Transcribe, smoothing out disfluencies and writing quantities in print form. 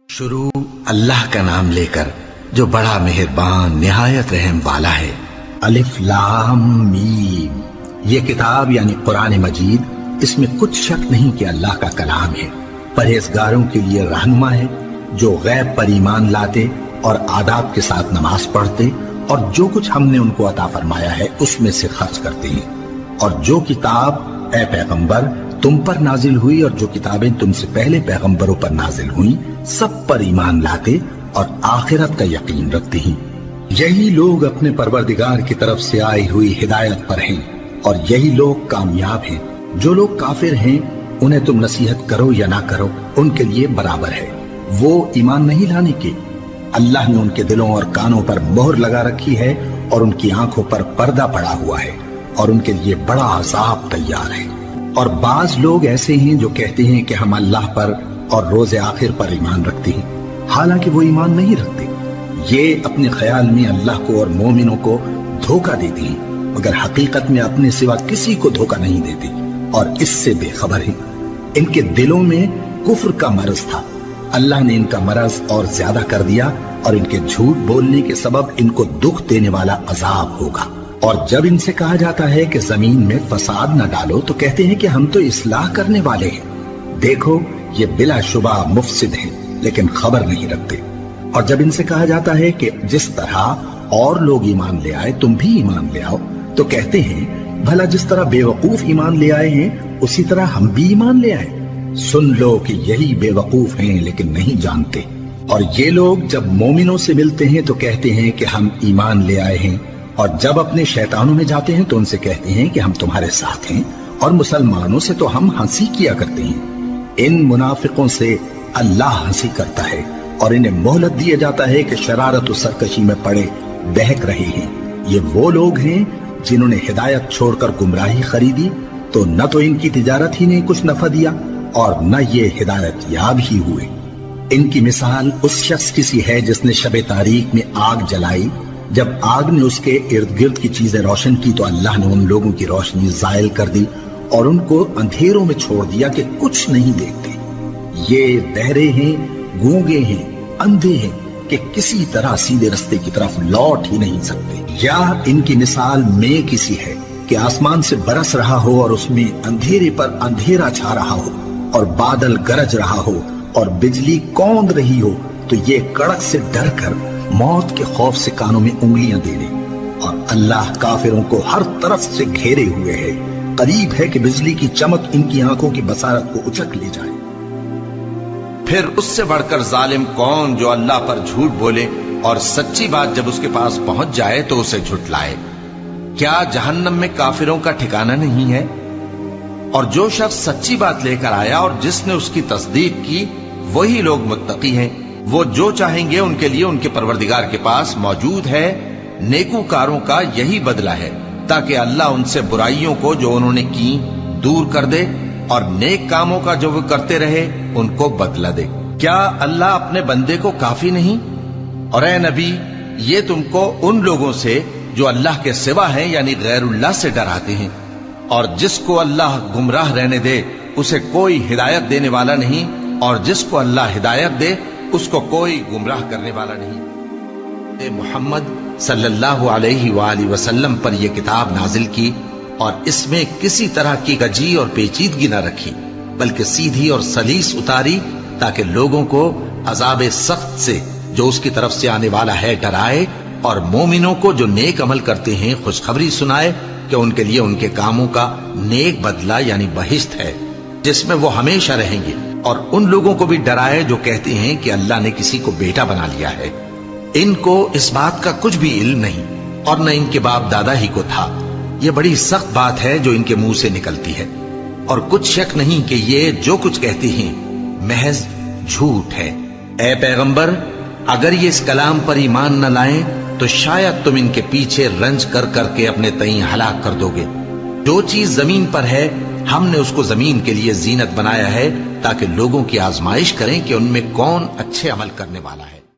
شروع اللہ کا نام لے کر جو بڑا مہربان نہایت رحم والا ہے۔ الف لام میم، یہ کتاب یعنی قرآن مجید، اس میں کچھ شک نہیں کہ اللہ کا کلام ہے، پرہیزگاروں کے لیے رہنما ہے، جو غیب پر ایمان لاتے اور آداب کے ساتھ نماز پڑھتے اور جو کچھ ہم نے ان کو عطا فرمایا ہے اس میں سے خرچ کرتے ہیں، اور جو کتاب اے پیغمبر تم پر نازل ہوئی اور جو کتابیں تم سے پہلے پیغمبروں پر نازل ہوئیں سب پر ایمان لاتے اور آخرت کا یقین رکھتے ہیں۔ یہی لوگ اپنے پروردگار کی طرف سے آئی ہوئی ہدایت پر ہیں اور یہی لوگ کامیاب ہیں۔ جو لوگ کافر ہیں انہیں تم نصیحت کرو یا نہ کرو ان کے لیے برابر ہے، وہ ایمان نہیں لانے کے۔ اللہ نے ان کے دلوں اور کانوں پر مہر لگا رکھی ہے اور ان کی آنکھوں پر پردہ پڑا ہوا ہے اور ان کے لیے بڑا عذاب تیار ہے۔ اور بعض لوگ ایسے ہیں جو کہتے ہیں کہ ہم اللہ پر اور روز آخر پر ایمان رکھتے ہیں، حالانکہ وہ ایمان نہیں رکھتے۔ یہ اپنے خیال میں اللہ کو اور مومنوں کو دھوکہ دیتے ہیں، مگر حقیقت میں اپنے سوا کسی کو دھوکہ نہیں دیتے اور اس سے بے خبر ہیں۔ ان کے دلوں میں کفر کا مرض تھا، اللہ نے ان کا مرض اور زیادہ کر دیا اور ان کے جھوٹ بولنے کے سبب ان کو دکھ دینے والا عذاب ہوگا۔ اور جب ان سے کہا جاتا ہے کہ زمین میں فساد نہ ڈالو تو کہتے ہیں کہ ہم تو اصلاح کرنے والے ہیں۔ دیکھو یہ بلا شبہ مفسد ہیں لیکن خبر نہیں رکھتے۔ اور جب ان سے کہا جاتا ہے کہ جس طرح اور لوگ ایمان لے آئے تم بھی ایمان لے آؤ تو کہتے ہیں بھلا جس طرح بے وقوف ایمان لے آئے ہیں اسی طرح ہم بھی ایمان لے آئے۔ سن لو کہ یہی بے وقوف ہیں لیکن نہیں جانتے۔ اور یہ لوگ جب مومنوں سے ملتے ہیں تو کہتے ہیں کہ ہم ایمان لے آئے ہیں، اور جب اپنے شیطانوں میں جاتے ہیں تو ان سے کہتے ہیں کہ ہم تمہارے ساتھ ہیں، اور مسلمانوں سے تو ہم ہنسی کیا کرتے ہیں۔ ان منافقوں سے اللہ ہنسی کرتا ہے اور انہیں مہلت دیا جاتا ہے کہ شرارت و سرکشی میں پڑے بہک رہے ہیں۔ یہ وہ لوگ ہیں جنہوں نے ہدایت چھوڑ کر گمراہی خریدی تو نہ تو ان کی تجارت ہی نے کچھ نفع دیا اور نہ یہ ہدایت یاب ہی ہوئے۔ ان کی مثال اس شخص کی سی ہے جس نے شب تاریک میں آگ جلائی، جب آگ نے اس کے ارد گرد کی چیزیں روشن کی تو اللہ نے ان لوگوں کی روشنی زائل کر دی اور ان کو اندھیروں میں چھوڑ دیا کہ کچھ نہیں دیکھتے۔ یہ بہرے ہیں، گونگے ہیں، اندھے ہیں کہ کسی طرح سیدھے رستے کی طرف لوٹ ہی نہیں سکتے۔ یا ان کی مثال میں کسی ہے کہ آسمان سے برس رہا ہو اور اس میں اندھیرے پر اندھیرا چھا رہا ہو اور بادل گرج رہا ہو اور بجلی کوند رہی ہو تو یہ کڑک سے ڈر کر موت کے خوف سے کانوں میں انگلیاں دے لے۔ اور اللہ کافروں کو ہر طرف سے گھیرے ہوئے ہے، قریب ہے کہ بجلی کی چمک ان کی آنکھوں کی بصارت کو اچک لے جائے۔ پھر اس سے بڑھ کر ظالم کون جو اللہ پر جھوٹ بولے اور سچی بات جب اس کے پاس پہنچ جائے تو اسے جھٹلائے۔ کیا جہنم میں کافروں کا ٹھکانہ نہیں ہے؟ اور جو شخص سچی بات لے کر آیا اور جس نے اس کی تصدیق کی وہی لوگ متقی ہیں۔ وہ جو چاہیں گے ان کے لیے ان کے پروردگار کے پاس موجود ہے، نیکوکاروں کا یہی بدلہ ہے، تاکہ اللہ ان سے برائیوں کو جو انہوں نے کی دور کر دے اور نیک کاموں کا جو وہ کرتے رہے ان کو بدلہ دے۔ کیا اللہ اپنے بندے کو کافی نہیں؟ اور اے نبی یہ تم کو ان لوگوں سے جو اللہ کے سوا ہیں یعنی غیر اللہ سے ڈراتے ہیں، اور جس کو اللہ گمراہ رہنے دے اسے کوئی ہدایت دینے والا نہیں، اور جس کو اللہ ہدایت دے اس کو کوئی گمراہ کرنے والا نہیں۔ اے محمد صلی اللہ علیہ وآلہ وسلم پر یہ کتاب نازل کی اور اس میں کسی طرح کی گجی اور پیچیدگی نہ رکھی، بلکہ سیدھی اور سلیس اتاری تاکہ لوگوں کو عذاب سخت سے جو اس کی طرف سے آنے والا ہے ڈرائے، اور مومنوں کو جو نیک عمل کرتے ہیں خوشخبری سنائے کہ ان کے لیے ان کے کاموں کا نیک بدلہ یعنی بہشت ہے جس میں وہ ہمیشہ رہیں گے، اور ان لوگوں کو بھی ڈرائے جو کہتے ہیں کہ اللہ نے کسی کو بیٹا بنا لیا ہے۔ ان کو اس بات کا کچھ بھی علم نہیں اور نہ ان کے باپ دادا ہی کو تھا۔ یہ بڑی سخت بات ہے جو ان کے منہ سے نکلتی ہے، اور کچھ شک نہیں کہ یہ جو کچھ کہتے ہیں محض جھوٹ ہے۔ اے پیغمبر اگر یہ اس کلام پر ایمان نہ لائیں تو شاید تم ان کے پیچھے رنج کر کر کے اپنے تئیں ہلاک کر دو گے۔ جو چیز زمین پر ہے ہم نے اس کو زمین کے لیے زینت بنایا ہے تاکہ لوگوں کی آزمائش کریں کہ ان میں کون اچھے عمل کرنے والا ہے۔